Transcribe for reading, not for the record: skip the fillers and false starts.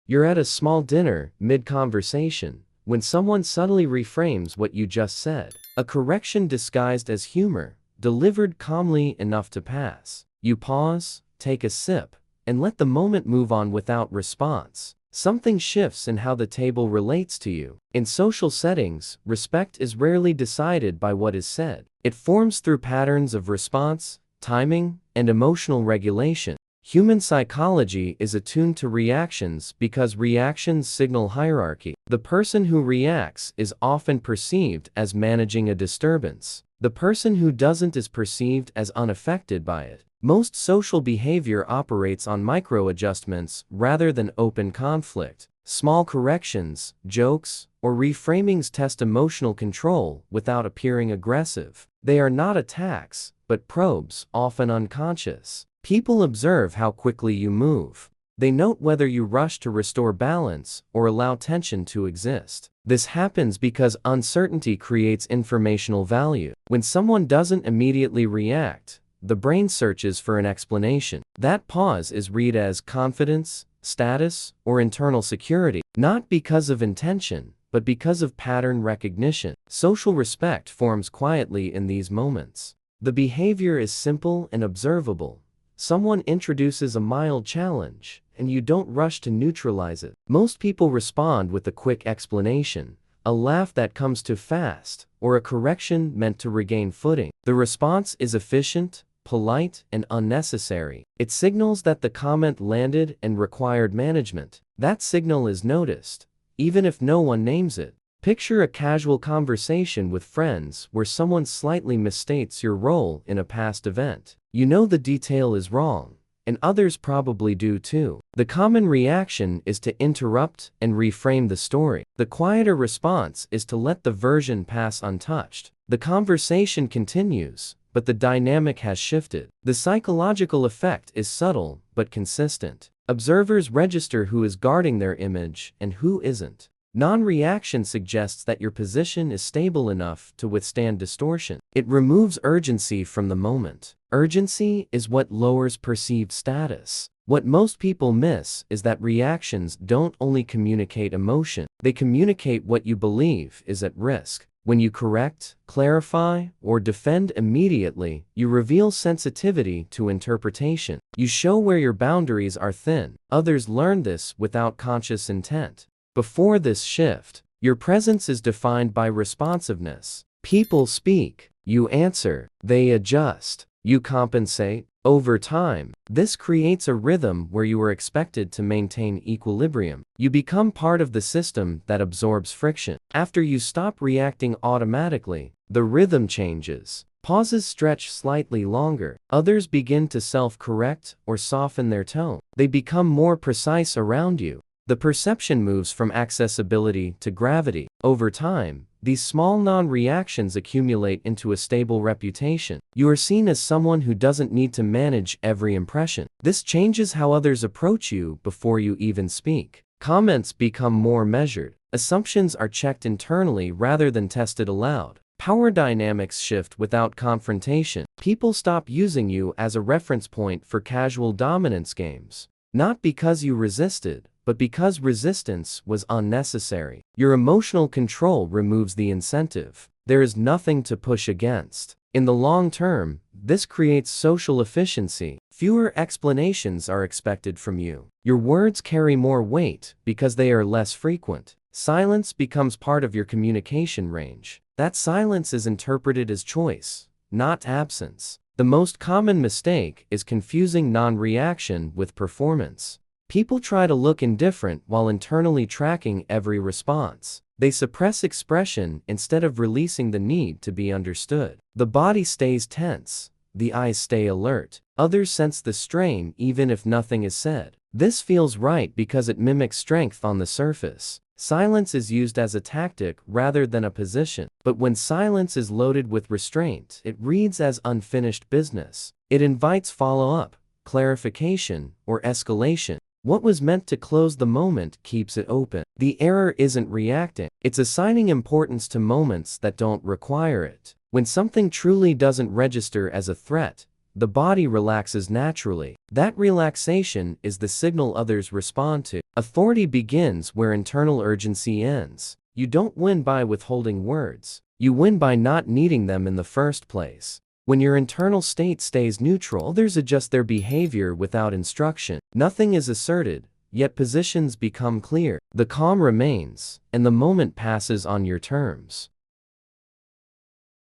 You're at a small dinner, mid-conversation, when someone subtly reframes what you just said. A correction disguised as humor, delivered calmly enough to pass. You pause, take a sip, and let the moment move on without response. Something shifts in how the table relates to you. In social settings, respect is rarely decided by what is said. It forms through patterns of response, timing, and emotional regulation. Human psychology is attuned to reactions because reactions signal hierarchy. The person who reacts is often perceived as managing a disturbance. The person who doesn't is perceived as unaffected by it. Most social behavior operates on micro-adjustments rather than open conflict. Small corrections, jokes, or reframings test emotional control without appearing aggressive. They are not attacks, but probes, often unconscious. People observe how quickly you move. They note whether you rush to restore balance or allow tension to exist. This happens because uncertainty creates informational value. When someone doesn't immediately react, the brain searches for an explanation. That pause is read as confidence, status, or internal security, not because of intention, but because of pattern recognition. Social respect forms quietly in these moments. The behavior is simple and observable. Someone introduces a mild challenge, and you don't rush to neutralize it. Most people respond with a quick explanation, a laugh that comes too fast, or a correction meant to regain footing. The response is efficient, polite, and unnecessary. It signals that the comment landed and required management. That signal is noticed, even if no one names it. Picture a casual conversation with friends where someone slightly misstates your role in a past event. You know the detail is wrong, and others probably do too. The common reaction is to interrupt and reframe the story. The quieter response is to let the version pass untouched. The conversation continues, but the dynamic has shifted. The psychological effect is subtle but consistent. Observers register who is guarding their image and who isn't. Non-reaction suggests that your position is stable enough to withstand distortion. It removes urgency from the moment. Urgency is what lowers perceived status. What most people miss is that reactions don't only communicate emotion, they communicate what you believe is at risk. When you correct, clarify, or defend immediately, you reveal sensitivity to interpretation. You show where your boundaries are thin. Others learn this without conscious intent. Before this shift, your presence is defined by responsiveness. People speak, you answer, they adjust, you compensate. Over time, this creates a rhythm where you are expected to maintain equilibrium. You become part of the system that absorbs friction. After you stop reacting automatically, the rhythm changes. Pauses stretch slightly longer. Others begin to self-correct or soften their tone. They become more precise around you. The perception moves from accessibility to gravity. Over time, these small non-reactions accumulate into a stable reputation. You are seen as someone who doesn't need to manage every impression. This changes how others approach you before you even speak. Comments become more measured. Assumptions are checked internally rather than tested aloud. Power dynamics shift without confrontation. People stop using you as a reference point for casual dominance games. Not because you resisted, but because resistance was unnecessary. Your emotional control removes the incentive. There is nothing to push against. In the long term, this creates social efficiency. Fewer explanations are expected from you. Your words carry more weight because they are less frequent. Silence becomes part of your communication range. That silence is interpreted as choice, not absence. The most common mistake is confusing non-reaction with performance. People try to look indifferent while internally tracking every response. They suppress expression instead of releasing the need to be understood. The body stays tense. The eyes stay alert. Others sense the strain even if nothing is said. This feels right because it mimics strength on the surface. Silence is used as a tactic rather than a position. But when silence is loaded with restraint, it reads as unfinished business. It invites follow-up, clarification, or escalation. What was meant to close the moment keeps it open. The error isn't reacting. It's assigning importance to moments that don't require it. When something truly doesn't register as a threat, the body relaxes naturally. That relaxation is the signal others respond to. Authority begins where internal urgency ends. You don't win by withholding words. You win by not needing them in the first place. When your internal state stays neutral, others adjust their behavior without instruction. Nothing is asserted, yet positions become clear. The calm remains, and the moment passes on your terms.